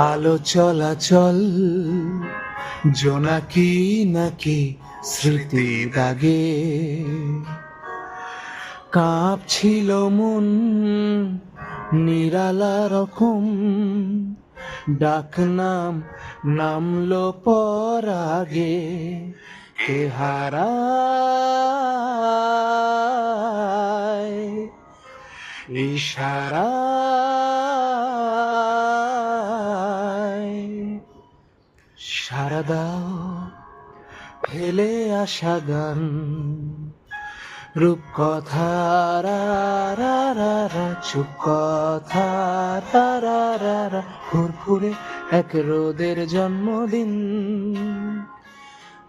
আলো চলাচল জোনাকি নাকি স্মৃতি দাগে কাঁপছিল মন নিরালা রকম ডাক নাম নামলো পরাগে কে হারায় ইশারায় সারা দাও ফেলে আসা গান রূপকথা রা রা রা রা চুপ কথা রা রা রা রা ফুরফুরে এক রোদের জন্মদিন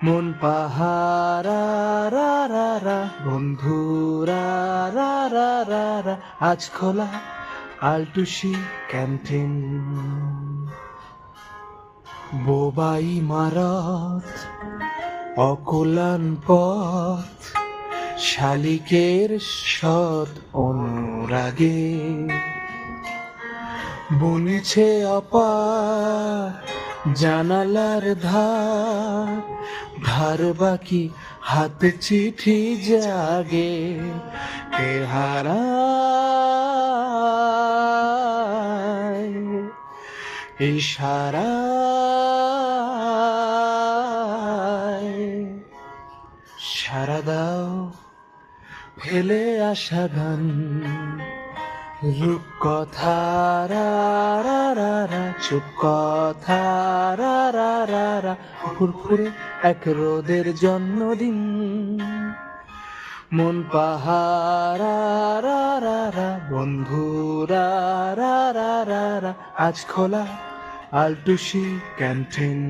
মন পাহারা রা রা রা বন্ধুরা রা রা রা রা আজ খোলা আলটুসি ক্যান্টিন বোবাই মারত অকলান পথ শালিকের সৎ অনুরাগে বনেছে অপার জানালার ধার ধার বাকি হাত চিঠি জাগে কে হারায় ইশারায় সারা দাও ফেলে আসা গান রূপকথা রা রা রা রা চুপ কথা রা রা রা রা ফুরফুরে এক রোদের জন্মদিন মন পাহারা রা রা রা বন্ধুরা রা রা রা রা আজ খোলা আলটুসি ক্যান্টিন